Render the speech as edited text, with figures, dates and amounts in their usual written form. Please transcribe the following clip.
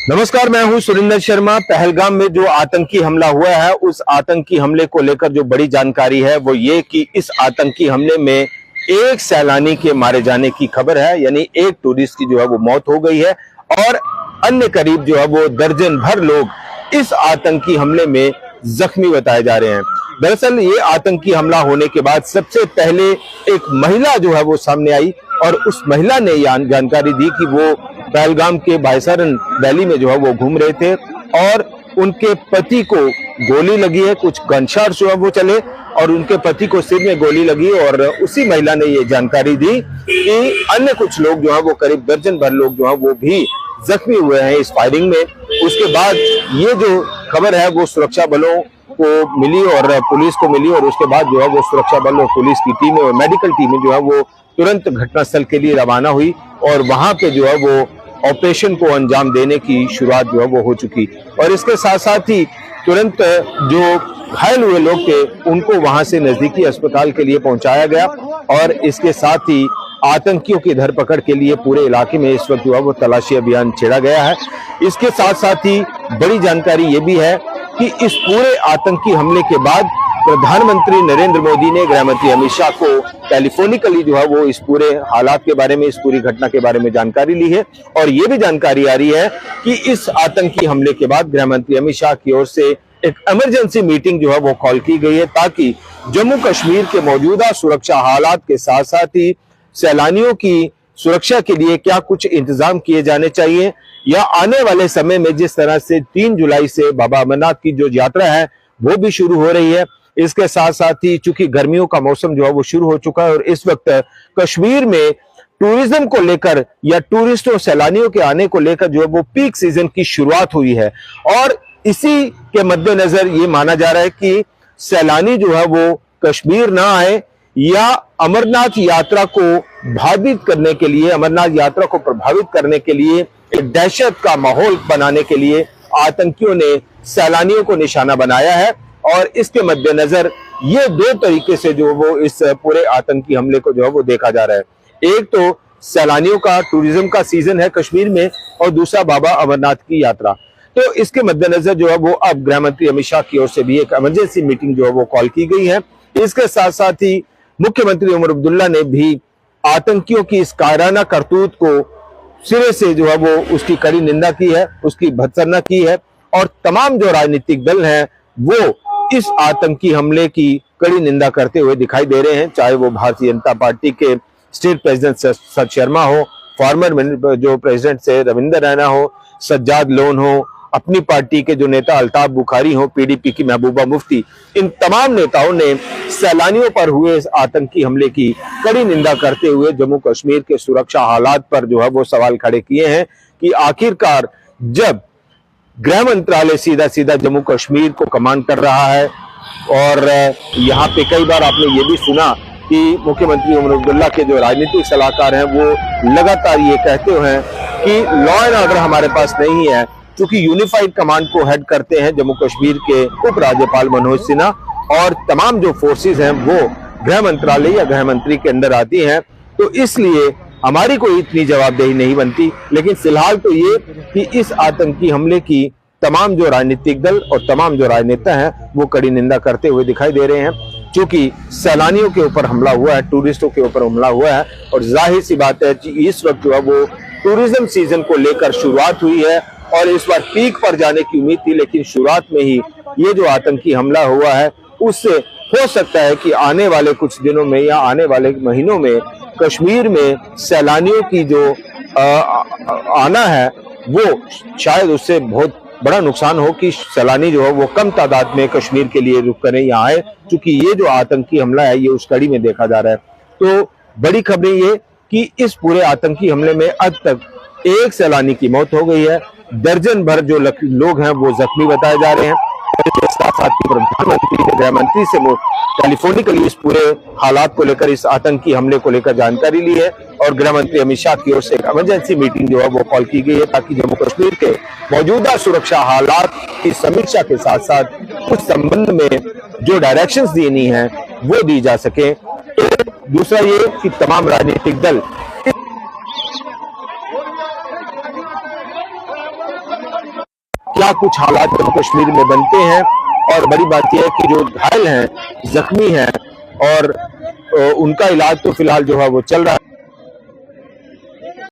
नमस्कार, मैं हूं सुरेंद्र शर्मा। पहलगाम में जो आतंकी हमला हुआ है, उस आतंकी हमले को लेकर जो बड़ी जानकारी है वो ये कि इस आतंकी हमले में एक सैलानी के मारे जाने की खबर है, यानी एक टूरिस्ट की जो है वो मौत हो गई है और अन्य करीब जो है वो दर्जन भर लोग इस आतंकी हमले में जख्मी बताए जा रहे हैं। दरअसल ये आतंकी हमला होने के बाद सबसे पहले एक महिला जो है वो सामने आई और उस महिला ने जानकारी दी कि वो पहलगाम के बायसरन वैली में जो है वो घूम रहे थे और उनके पति को गोली लगी है। कुछ गनशॉट जो है वो चले और उनके पति को सिर में गोली लगी और उसी महिला ने ये जानकारी दी कि अन्य कुछ लोग जो है वो करीब दर्जन भर लोग जो है वो भी जख्मी हुए हैं इस फायरिंग में। उसके बाद ये जो खबर है वो सुरक्षा बलों को मिली और पुलिस को मिली और उसके बाद जो है वो सुरक्षा बल और पुलिस की टीमें और मेडिकल टीमें जो है वो तुरंत घटनास्थल के लिए रवाना हुई और वहां पे जो है वो ऑपरेशन को अंजाम देने की शुरुआत जो है वो हो चुकी। और इसके साथ साथ ही तुरंत जो घायल हुए लोग थे उनको वहां से नजदीकी अस्पताल के लिए पहुंचाया गया और इसके साथ ही आतंकियों की धरपकड़ के लिए पूरे इलाके में इस वक्त जो है वो तलाशी अभियान छेड़ा गया है। इसके साथ साथ ही बड़ी जानकारी ये भी है कि इस पूरे आतंकी हमले के बाद प्रधानमंत्री नरेंद्र मोदी ने गृह मंत्री अमित शाह को टेलीफोनिकली जो है वो इस पूरे हालात के बारे में, इस पूरी घटना के बारे में जानकारी ली है। और ये भी जानकारी आ रही है कि इस आतंकी हमले के बाद गृह मंत्री अमित शाह की ओर से एक इमरजेंसी मीटिंग जो है वो कॉल की गई है ताकि जम्मू कश्मीर के मौजूदा सुरक्षा हालात के साथ साथ ही सैलानियों की सुरक्षा के लिए क्या कुछ इंतजाम किए जाने चाहिए या आने वाले समय में जिस तरह से 3 जुलाई से बाबा अमरनाथ की जो यात्रा है वो भी शुरू हो रही है। इसके साथ साथ ही चूंकि गर्मियों का मौसम जो है वो शुरू हो चुका है और इस वक्त कश्मीर में टूरिज्म को लेकर या टूरिस्टों सैलानियों के आने को लेकर जो है वो पीक सीजन की शुरुआत हुई है और इसी के मद्देनजर ये माना जा रहा है कि सैलानी जो है वो कश्मीर ना आए या अमरनाथ यात्रा को बाधित करने के लिए, अमरनाथ यात्रा को प्रभावित करने के लिए एक दहशत का माहौल बनाने के लिए आतंकियों ने सैलानियों को निशाना बनाया है। और इसके मद्देनजर ये 2 तरीके से जो वो इस पूरे आतंकी हमले को जो है वो देखा जा रहा है। एक तो सैलानियों का, टूरिज्म का सीजन है कश्मीर में और दूसरा बाबा अमरनाथ की यात्रा। तो इसके मद्देनजर जो है वो अब गृह मंत्री अमित शाह की ओर से भी एक इमरजेंसी मीटिंग जो है वो कॉल की गई है। इसके साथ साथ ही मुख्यमंत्री उमर अब्दुल्ला ने भी आतंकियों की इस कायराना करतूत को सिरे से जो है वो उसकी कड़ी निंदा की है, उसकी भर्त्सना की है और तमाम जो राजनीतिक दल हैं वो इस आतंकी हमले की कड़ी निंदा करते हुए दिखाई दे रहे हैं। चाहे वो भारतीय जनता पार्टी के स्टेट प्रेसिडेंट सत शर्मा हो, फॉर्मर जो प्रेसिडेंट से रविंदर रैना हो, सज्जाद लोन हो, अपनी पार्टी के जो नेता अल्ताफ बुखारी हो, पीडीपी की महबूबा मुफ्ती, इन तमाम नेताओं ने सैलानियों पर हुए इस आतंकी हमले की कड़ी निंदा करते हुए जम्मू कश्मीर के सुरक्षा हालात पर जो है वो सवाल खड़े किए हैं कि आखिरकार जब गृह मंत्रालय सीधा सीधा जम्मू कश्मीर को कमांड कर रहा है और यहाँ पे कई बार आपने ये भी सुना कि मुख्यमंत्री उमर अब्दुल्ला के जो राजनीतिक सलाहकार हैं वो लगातार ये कहते हैं कि लॉ एंड ऑर्डर हमारे पास नहीं है, क्योंकि यूनिफाइड कमांड को हेड करते हैं जम्मू कश्मीर के उपराज्यपाल मनोज सिन्हा और तमाम जो फोर्सेस हैं वो गृह मंत्रालय या गृह मंत्री के अंदर आती हैं। तो इसलिए हमारी कोई इतनी जवाबदेही नहीं बनती। लेकिन फिलहाल तो ये कि इस आतंकी हमले की तमाम जो राजनीतिक दल और तमाम जो राजनेता हैं वो कड़ी निंदा करते हुए दिखाई दे रहे हैं, क्योंकि सैलानियों के ऊपर हमला हुआ है, टूरिस्टों के ऊपर हमला हुआ है और जाहिर सी बात है कि इस वक्त जो है वो टूरिज्म सीजन को लेकर शुरुआत हुई है और इस बार पीक पर जाने की उम्मीद थी, लेकिन शुरुआत में ही ये जो आतंकी हमला हुआ है उससे हो सकता है कि आने वाले कुछ दिनों में या आने वाले महीनों में कश्मीर में सैलानियों की जो आना है वो शायद उससे बहुत बड़ा नुकसान हो कि सैलानी जो है वो कम तादाद में कश्मीर के लिए रुक कर यहाँ आए, क्योंकि ये जो आतंकी हमला है ये उस कड़ी में देखा जा रहा है। तो बड़ी खबरें ये कि इस पूरे आतंकी हमले में अब तक एक सैलानी की मौत हो गई है, दर्जन भर जो लोग हैं वो जख्मी बताए जा रहे हैं। इसके साथ साथ प्रधानमंत्री ने गृह मंत्री से टेलीफोनिकली इस पूरे हालात को लेकर, इस आतंकी हमले को लेकर जानकारी ली है और गृह मंत्री अमित शाह की ओर से एक इमरजेंसी मीटिंग जो है वो कॉल की गई है ताकि जम्मू कश्मीर के मौजूदा सुरक्षा हालात की समीक्षा के साथ साथ उस संबंध में जो डायरेक्शंस देनी है वो दी जा सके। तो दूसरा ये कि तमाम राजनीतिक दल क्या कुछ हालात जम्मू कश्मीर में बनते हैं। और बड़ी बात यह है कि जो घायल हैं, जख्मी हैं, और उनका इलाज तो फिलहाल जो है वो चल रहा है।